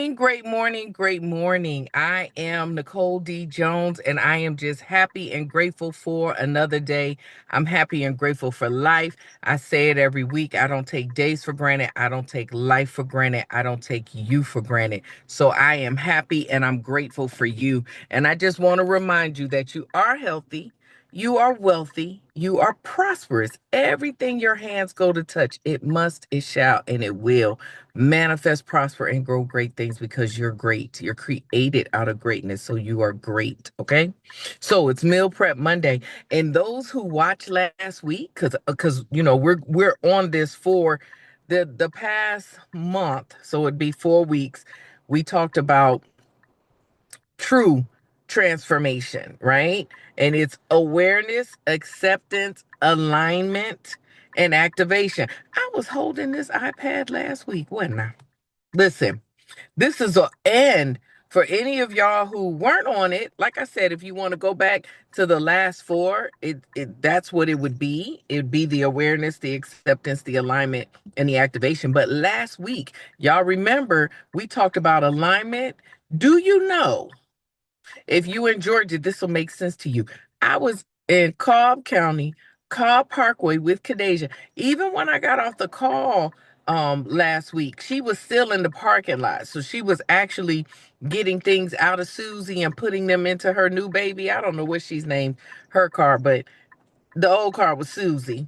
great morning, great morning. I am Nicole D. Jones, and I am just happy and grateful for another day. I'm happy and grateful for life. I say it every week. I don't take days for granted. I don't take life for granted. I don't take you for granted. So I am happy and I'm grateful for you. And I just want to remind you that you are healthy. You are wealthy. You are prosperous. Everything your hands go to touch, it must, it shall, and it will manifest, prosper, and grow great things because you're great. You're created out of greatness, so you are great. Okay, so it's Meal Prep Monday, and those who watched last week, because we're on this for the past month, so it'd be 4 weeks. We talked about true transformation, right? And it's awareness, acceptance, alignment, and activation. I was holding this iPad last week, wasn't I? Listen, this is a end for any of y'all who weren't on it. Like I said, if you want to go back to the last four, that's what it would be. It'd be the awareness, the acceptance, the alignment, and the activation. But last week, y'all remember we talked about alignment. Do you know? If you in Georgia, this will make sense to you. I was in Cobb County, Cobb Parkway with Kadeja. Even when I got off the call last week, she was still in the parking lot. So she was actually getting things out of Susie and putting them into her new baby. I don't know what she's named her car, but the old car was Susie.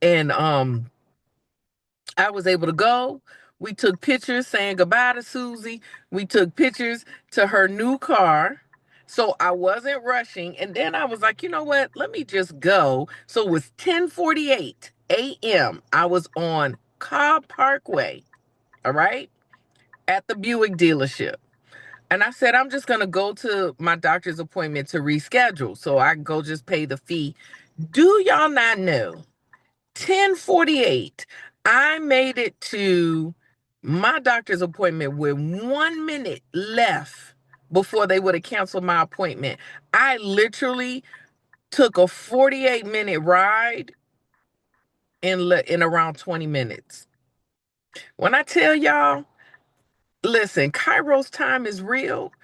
And I was able to go. We took pictures saying goodbye to Susie. We took pictures to her new car. So I wasn't rushing. And then I was like, you know what? Let me just go. So it was 10:48 a.m. I was on Cobb Parkway, all right, at the Buick dealership. And I said, I'm just going to go to my doctor's appointment to reschedule so I can go just pay the fee. Do y'all not know? 10:48. I made it to my doctor's appointment with 1 minute left before they would have canceled my appointment. I literally took a 48-minute ride in around 20 minutes. When I tell y'all, listen, Kairos time is real.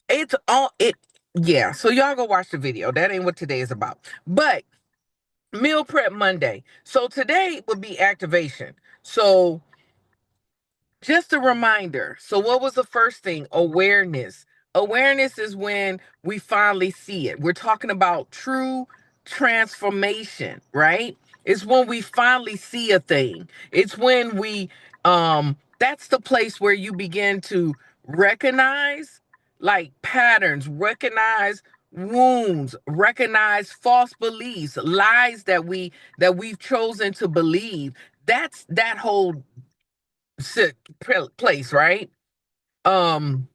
It's all it yeah. So y'all go watch the video. That ain't what today is about. But Meal Prep Monday. So today would be activation. So just a reminder. So, what was the first thing? Awareness. Awareness is when we finally see it. We're talking about true transformation, right? It's when we finally see a thing. It's when that's the place where you begin to recognize like patterns, recognize wounds, recognize false beliefs, lies that we've chosen to believe. That's that whole place, right? Um,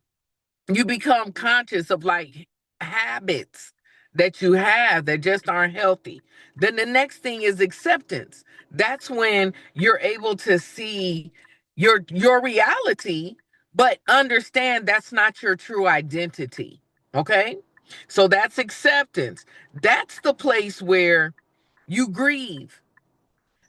you become conscious of like habits that you have that just aren't healthy. Then the next thing is acceptance. That's when you're able to see your reality, but understand that's not your true identity. Okay? So that's acceptance. That's the place where you grieve.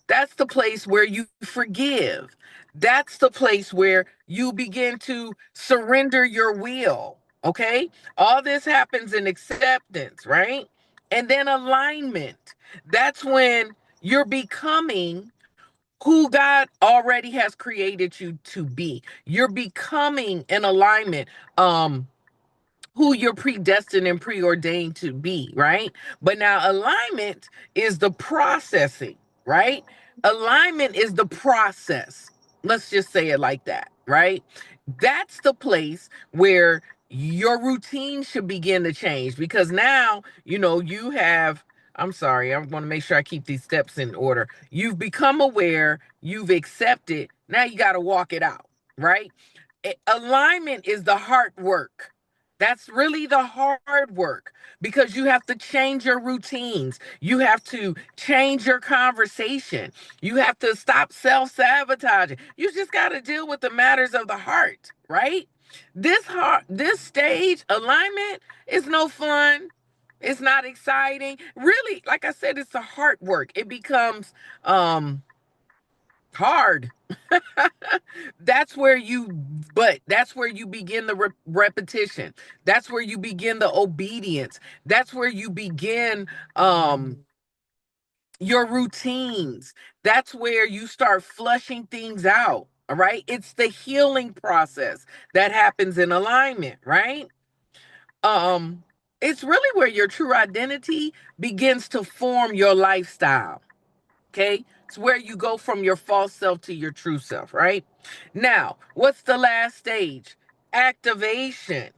That's the place where you forgive. That's the place where you begin to surrender your will. Okay. All this happens in acceptance, right? And then alignment. That's when you're becoming who God already has created you to be. You're becoming in alignment. Who you're predestined and preordained to be, right? But now alignment is the processing, right? Alignment is the process. Let's just say it like that, right? That's the place where your routine should begin to change because now, you have, I'm sorry, I want to make sure I keep these steps in order. You've become aware, you've accepted, now you got to walk it out, right? Alignment is the hard work. That's really the hard work because you have to change your routines. You have to change your conversation. You have to stop self sabotaging. You just got to deal with the matters of the heart, right? This stage alignment is no fun. It's not exciting. Really, like I said, it's a hard work. It becomes hard That's where you, but that's where you begin the repetition. That's where you begin the obedience. That's where you begin your routines. That's where you start flushing things out. All right. It's the healing process that happens in alignment, right? Um, it's really where your true identity begins to form your lifestyle. Okay. It's where you go from your false self to your true self, right? Now, what's the last stage? Activation.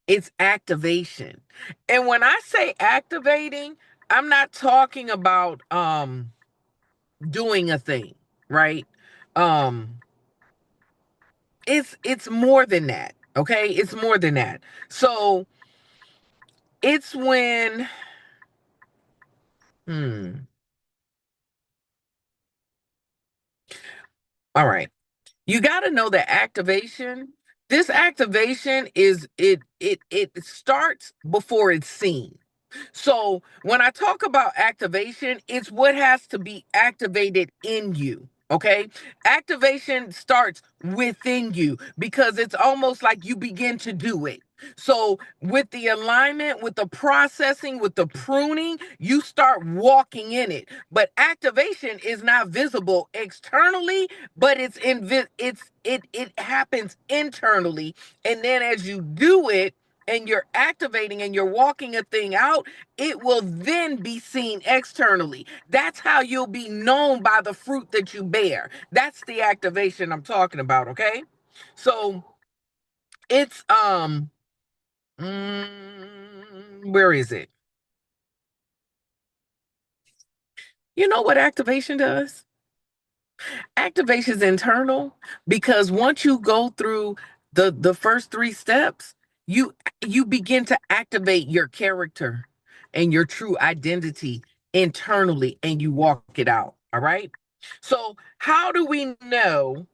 It's activation. And when I say activating, I'm not talking about doing a thing, right? Um it's more than that. Okay? It's more than that. So, it's when hmm all right. You got to know that activation, this activation is it starts before it's seen. So when I talk about activation, it's what has to be activated in you. Okay. Activation starts within you because it's almost like you begin to do it. So, with the alignment, with the processing, with the pruning, you start walking in it. But activation is not visible externally, but it happens internally. And then as you do it, and you're activating and you're walking a thing out, it will then be seen externally. That's how you'll be known by the fruit that you bear. That's the activation I'm talking about, okay? So it's where is it? You know what activation does? Activation is internal because once you go through the first three steps, you you begin to activate your character and your true identity internally and you walk it out. All right. So, how do we know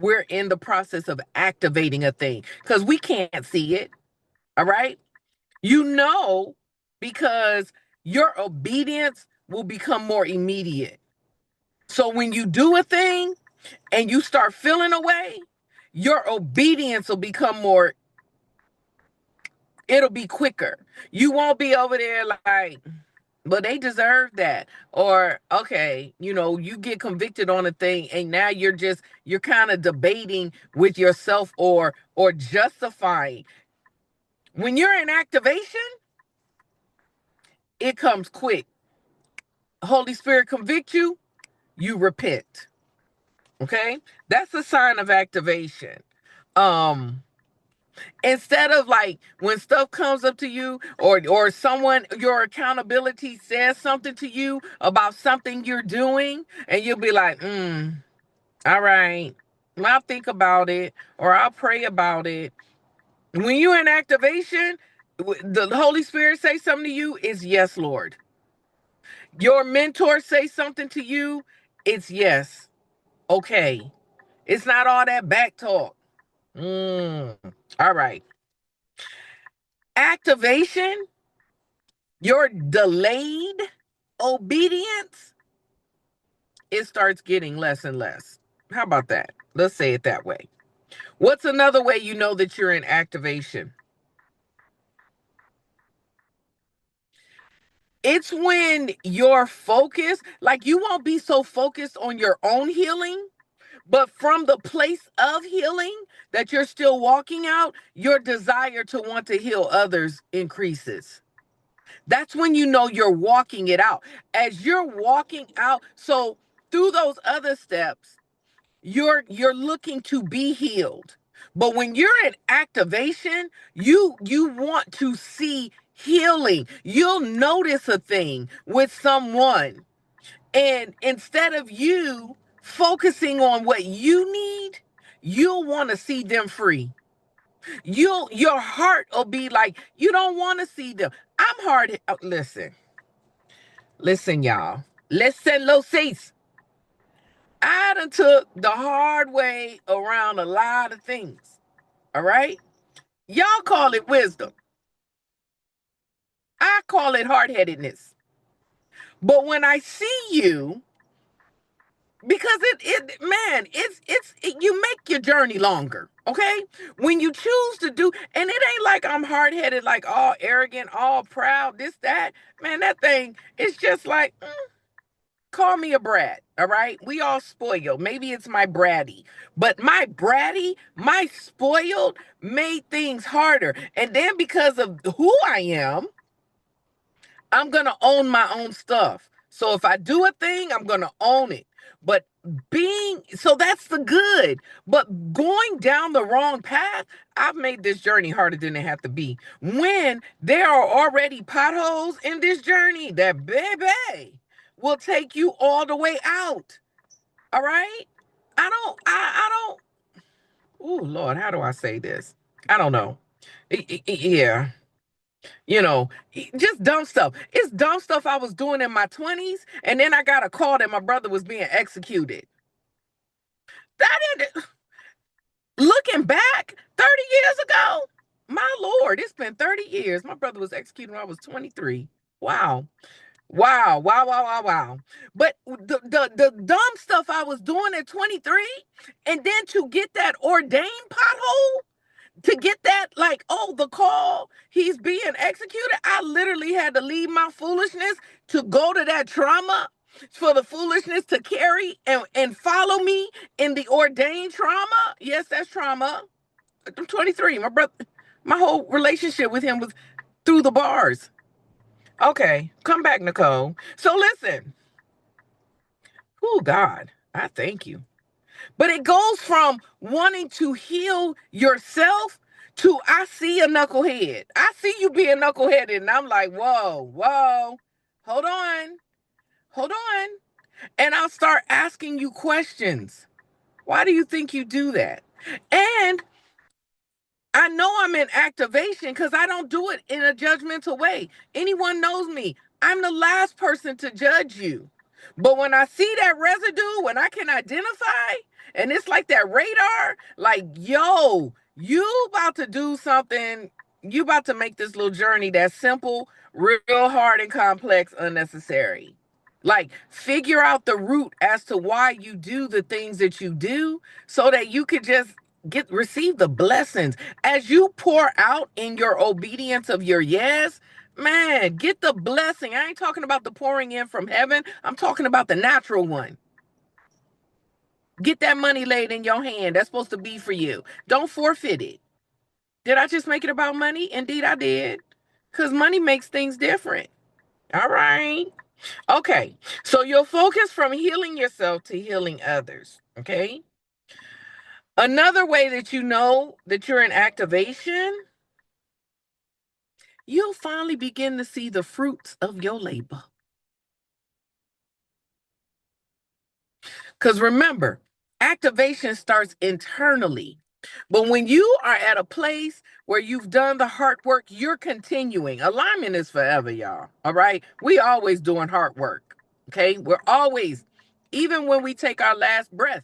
we're in the process of activating a thing? Because we can't see it. All right. You know, because your obedience will become more immediate. So, when you do a thing, and you start feeling away, your obedience will become more, it'll be quicker. You won't be over there like, but they deserve that. Or, okay, you get convicted on a thing and now you're kind of debating with yourself or justifying. When you're in activation, it comes quick. Holy Spirit convict you, you repent. Okay? That's a sign of activation. Um Instead of like when stuff comes up to you or someone your accountability says something to you about something you're doing and you'll be like, all right, I'll think about it or I'll pray about it. When you're in activation, the Holy Spirit say something to you, is yes, Lord. Your mentor say something to you, it's yes. Okay. It's not all that back talk. Mm. All right. Activation, your delayed obedience, it starts getting less and less. How about that? Let's say it that way. What's another way you know that you're in activation? It's when your focus, like you won't be so focused on your own healing, but from the place of healing that you're still walking out, your desire to want to heal others increases. That's when you know you're walking it out. As you're walking out, so through those other steps, you're looking to be healed. But when you're in activation, you want to see healing. You'll notice a thing with someone, and instead of you focusing on what you need, you'll want to see them free. Your heart will be like, you don't want to see them. I'm hard. Listen, y'all. Listen, Losis. I done took the hard way around a lot of things. All right? Y'all call it wisdom. I call it hard headedness. But when I see you because man, you make your journey longer. Okay, when you choose to do, and it ain't like I'm hard-headed, like all arrogant, all proud, this, that. Man, that thing, it's just like, call me a brat. All right, we all spoiled. Maybe it's my bratty, but my spoiled made things harder. And then because of who I am, I'm going to own my own stuff. So if I do a thing, I'm going to own it. But so that's the good. But going down the wrong path, I've made this journey harder than it have to be. When there are already potholes in this journey, that baby will take you all the way out. All right? I don't, oh Lord, how do I say this? I don't know. Yeah. Just dumb stuff. It's dumb stuff I was doing in my 20s, and then I got a call that my brother was being executed. That ended, looking back 30 years ago, my Lord, it's been 30 years. My brother was executed when I was 23. Wow. Wow, wow, wow, wow, wow. But the dumb stuff I was doing at 23, and then to get that ordained pothole, to get that, like, oh, the call, he's being executed, I literally had to leave my foolishness to go to that trauma, for the foolishness to carry and follow me in the ordained trauma. Yes, that's trauma. I'm 23. My brother, my whole relationship with him was through the bars. Okay, come back, Nicole. So listen, oh God, I thank you. But it goes from wanting to heal yourself to, I see a knucklehead. I see you being knuckleheaded, and I'm like, whoa, whoa, hold on, hold on. And I'll start asking you questions. Why do you think you do that? And I know I'm in activation because I don't do it in a judgmental way. Anyone knows me. I'm the last person to judge you. But when I see that residue, when I can identify, and it's like that radar, like, yo, you about to do something, you about to make this little journey that's simple, real hard and complex, unnecessary. Like, figure out the root as to why you do the things that you do so that you could just receive the blessings as you pour out in your obedience of your yes. Man, get the blessing. I ain't talking about the pouring in from heaven. I'm talking about the natural one. Get that money laid in your hand. That's supposed to be for you. Don't forfeit it. Did I just make it about money? Indeed, I did. Because money makes things different. All right. Okay. So you'll focus from healing yourself to healing others. Okay. Another way that you know that you're in activation, you'll finally begin to see the fruits of your labor. Because remember, activation starts internally. But when you are at a place where you've done the hard work, you're continuing. Alignment is forever, y'all. All right. We always doing hard work. Okay. We're always, even when we take our last breath.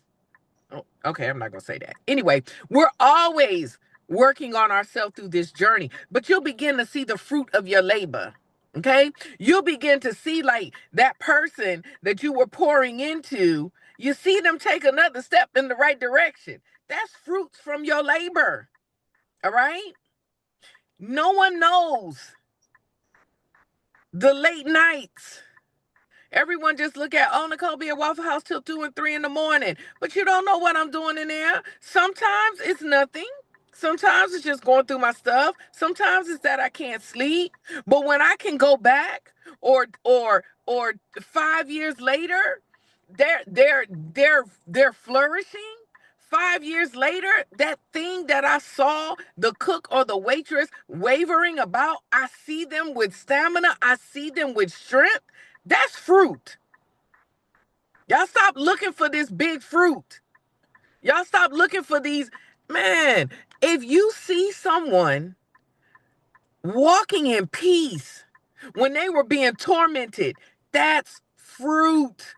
Oh, okay, I'm not going to say that. Anyway, we're always working on ourselves through this journey, but you'll begin to see the fruit of your labor. Okay? You'll begin to see, like, that person that you were pouring into, you see them take another step in the right direction. That's fruits from your labor. All right? No one knows the late nights. Everyone just look at, oh, Nicole be at Waffle House till 2 and 3 in the morning. But you don't know what I'm doing in there. Sometimes it's nothing. Sometimes it's just going through my stuff. Sometimes it's that I can't sleep. But when I can go back, or 5 years later, they're flourishing. 5 years later, that thing that I saw the cook or the waitress wavering about, I see them with stamina. I see them with strength. That's fruit. Y'all stop looking for this big fruit. Y'all stop looking for these. Man, if you see someone walking in peace when they were being tormented, that's fruit.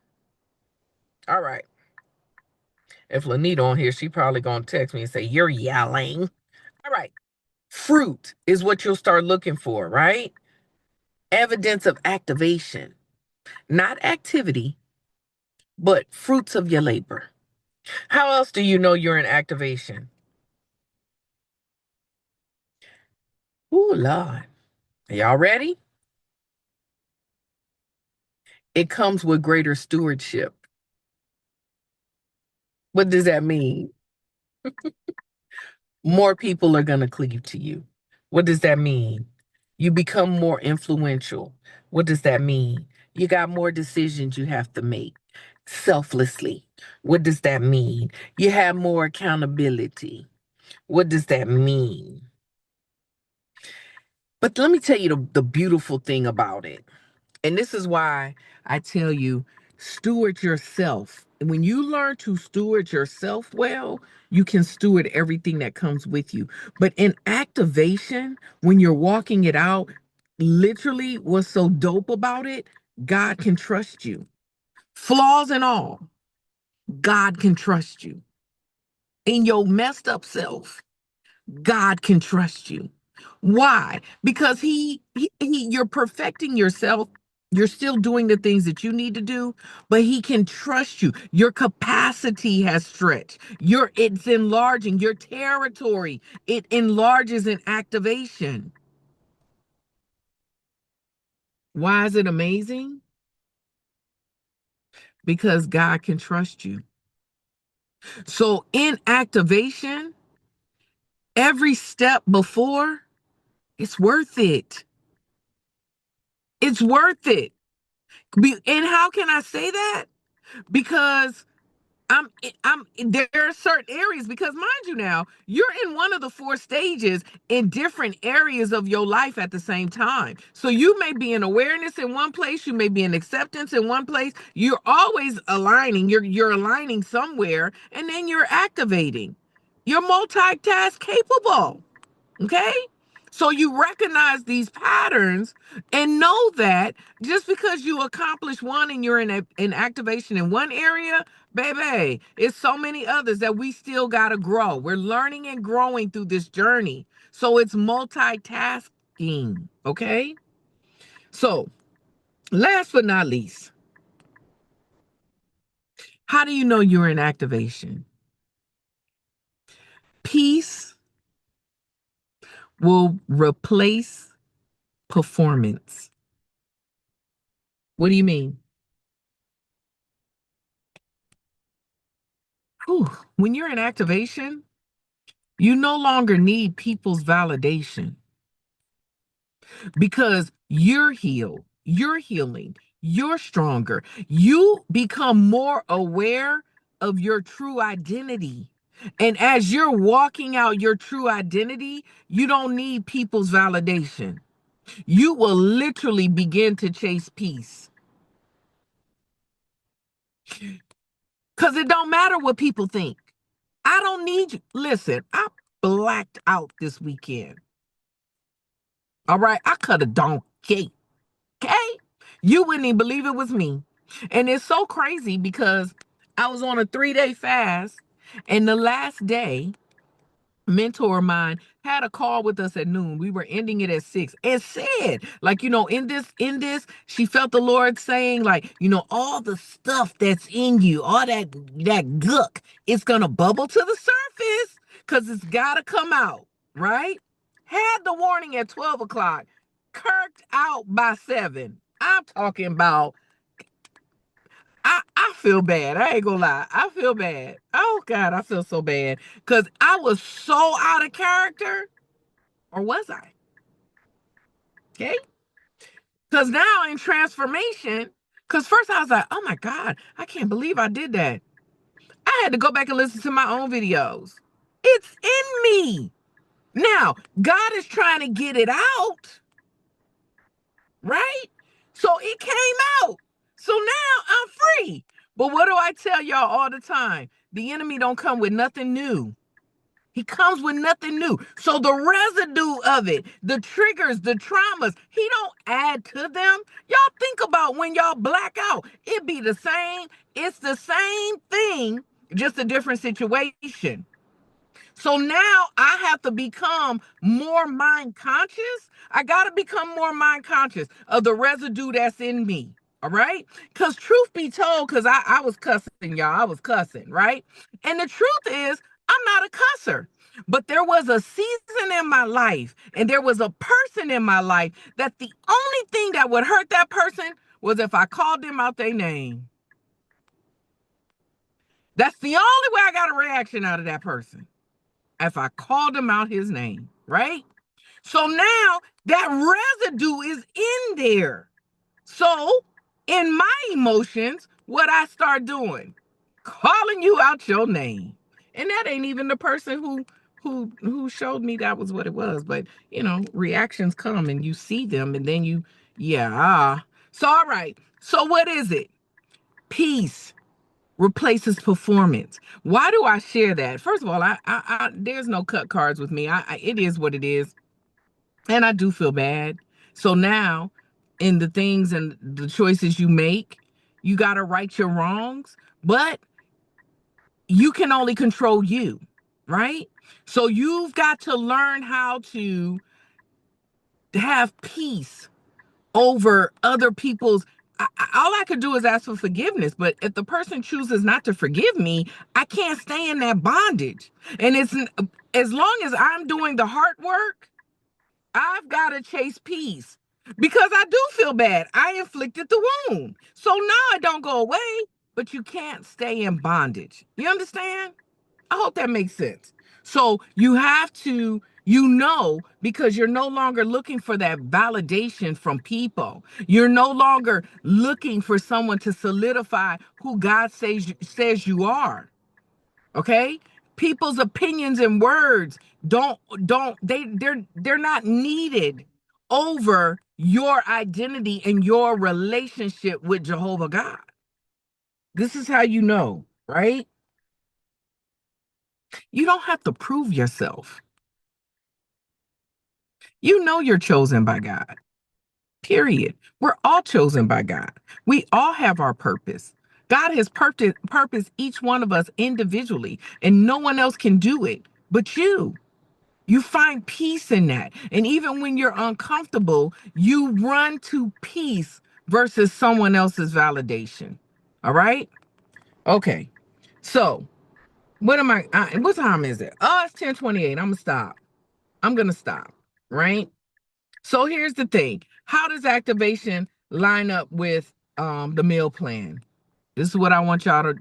All right. If Lanita on here, she probably gonna text me and say, you're yelling. All right. Fruit is what you'll start looking for, right? Evidence of activation, not activity, but fruits of your labor. How else do you know you're in activation? Oh, Lord. Are y'all ready? It comes with greater stewardship. What does that mean? More people are going to cleave to you. What does that mean? You become more influential. What does that mean? You got more decisions you have to make selflessly. What does that mean? You have more accountability. What does that mean? But let me tell you the beautiful thing about it. And this is why I tell you, steward yourself. When you learn to steward yourself well, you can steward everything that comes with you. But in activation, when you're walking it out, literally what's so dope about it, God can trust you. Flaws and all, God can trust you. In your messed up self, God can trust you. Why? Because you're perfecting yourself. You're still doing the things that you need to do, but he can trust you. Your capacity has stretched. It's enlarging your territory. It enlarges in activation. Why is it amazing? Because God can trust you. So in activation, every step before, it's worth it. It's worth it. And how can I say that? Because I'm there are certain areas, because mind you, now you're in one of the four stages in different areas of your life at the same time. So you may be in awareness in one place, you may be in acceptance in one place. You're always aligning, you're aligning somewhere, and then you're activating. You're multitask capable. Okay? So you recognize these patterns and know that just because you accomplish one and you're in activation in one area, baby, it's so many others that we still got to grow. We're learning and growing through this journey. So it's multitasking. Okay? So, last but not least, how do you know you're in activation? Peace will replace performance. What do you mean? Whew. When you're in activation, you no longer need people's validation because you're healed, you're healing, you're stronger. You become more aware of your true identity. And as you're walking out your true identity, you don't need people's validation. You will literally begin to chase peace because it don't matter what people think. I don't need you. Listen, I blacked out this weekend. All right, I cut a donkey. Okay, you wouldn't even believe it was me. And it's so crazy because I was on a 3-day fast, and the last day, mentor of mine had a call with us at noon. We were ending it at 6 and said, like, in this, she felt the Lord saying, like, all the stuff that's in you, all that gook, it's gonna bubble to the surface because it's gotta come out, right? Had the warning at 12 o'clock, kirked out by 7. I'm talking about I feel bad. I ain't gonna lie. I feel bad. Oh God, I feel so bad. Cause I was so out of character. Or was I? Okay. Cause now in transformation, cause first I was like, oh my God, I can't believe I did that. I had to go back and listen to my own videos. It's in me. Now, God is trying to get it out, right? So it came out. So now I'm free. But what do I tell y'all all the time? The enemy don't come with nothing new. He comes with nothing new. So the residue of it, the triggers, the traumas, he don't add to them. Y'all think about when y'all black out. It be the same. It's the same thing, just a different situation. So now I have to become more mind conscious. I got to become more mind conscious of the residue that's in me. All right. Because truth be told, because I was cussing, y'all. I was cussing, right? And the truth is, I'm not a cusser. But there was a season in my life and there was a person in my life that the only thing that would hurt that person was if I called them out their name. That's the only way I got a reaction out of that person. If I called him out his name, right? So now that residue is in there. So in my emotions, what I start doing, calling you out your name. And that ain't even the person who showed me that was what it was. But reactions come and you see them and then yeah. So all right. So what is it? Peace replaces performance. Why do I share that? First of all, I there's no cut cards with me. It is what it is, and I do feel bad. So now, in the things and the choices you make, you got to right your wrongs, but you can only control you, right? So you've got to learn how to have peace over other people's. All I could do is ask for forgiveness, but if the person chooses not to forgive me, I can't stay in that bondage. And it's as long as I'm doing the hard work, I've got to chase peace because I do feel bad. I inflicted the wound, so now it don't go away. But you can't stay in bondage. You understand? I hope that makes sense. So you have to, because you're no longer looking for that validation from people. You're no longer looking for someone to solidify who God says you are. Okay? People's opinions and words they're not needed over your identity and your relationship with Jehovah God. This is how you know, right? You don't have to prove yourself. You know you're chosen by God. Period. We're all chosen by God. We all have our purpose. God has purpose each one of us individually, and no one else can do it but you. You find peace in that. And even when you're uncomfortable, you run to peace versus someone else's validation. All right? Okay. So, what time is it? Oh, it's 10:28. I'm gonna stop. Right? So here's the thing. How does activation line up with the meal plan? This is what I want y'all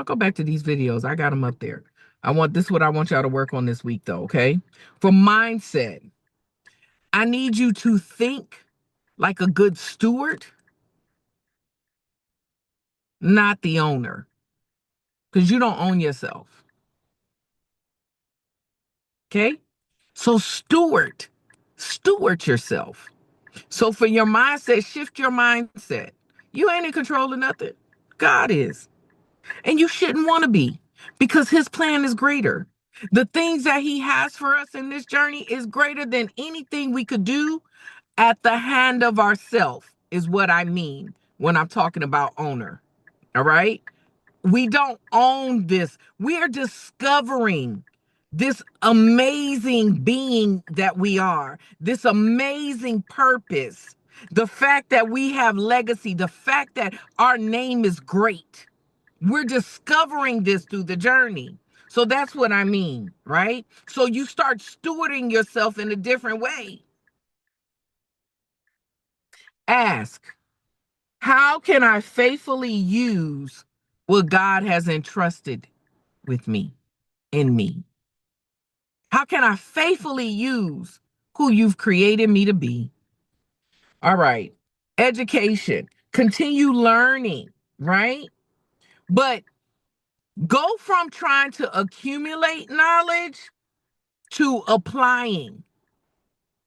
go back to these videos. I got them up there. This is what I want y'all to work on this week though, okay? For mindset, I need you to think like a good steward, not the owner, because you don't own yourself. Okay? So steward yourself. So for your mindset, shift your mindset. You ain't in control of nothing. God is. And you shouldn't want to be because his plan is greater. The things that he has for us in this journey is greater than anything we could do at the hand of ourself, is what I mean when I'm talking about owner. All right? We don't own this. We are discovering this amazing being that we are, this amazing purpose, the fact that we have legacy, the fact that our name is great. We're discovering this through the journey. So that's what I mean, right? So you start stewarding yourself in a different way. Ask, how can I faithfully use what God has entrusted with me, in me? How can I faithfully use who you've created me to be? All right. Education, continue learning, right? But go from trying to accumulate knowledge to applying.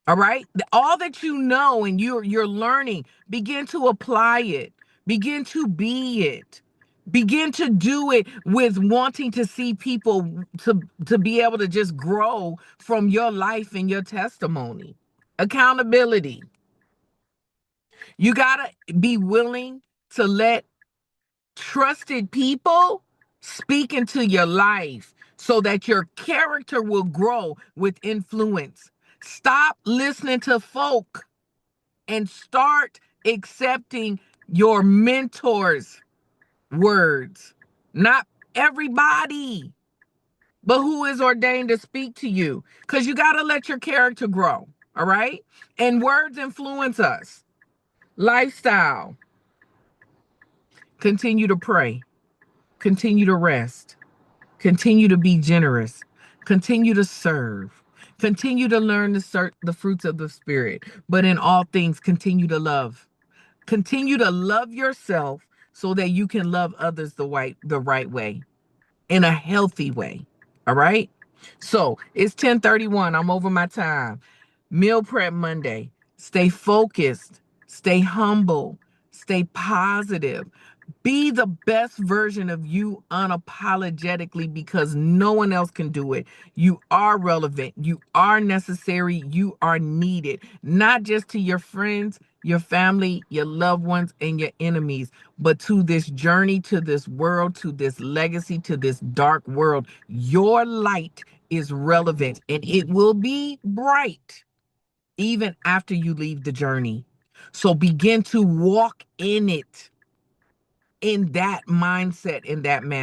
All right. All that you know and you're learning, begin to apply it. Begin to be it. Begin to do it with wanting to see people to be able to just grow from your life and your testimony. Accountability. You got to be willing to let trusted people speak into your life so that your character will grow with influence. Stop listening to folk. and start accepting your mentors' words. Not everybody, but who is ordained to speak to you. Because you got to let your character grow. All right. And words influence us. Lifestyle. Continue to pray. Continue to rest. Continue to be generous. Continue to serve. Continue to learn the fruits of the Spirit. But in all things, continue to love. Continue to love yourself so that you can love others the right way, in a healthy way. All right? So it's 10:31. I'm over my time. Meal prep Monday. Stay focused, stay humble, stay positive. Be the best version of you unapologetically because no one else can do it. You are relevant. You are necessary. You are needed, not just to your friends, your family, your loved ones, and your enemies, but to this journey, to this world, to this legacy, to this dark world. Your light is relevant and it will be bright even after you leave the journey. So begin to walk in it, in that mindset, in that manner.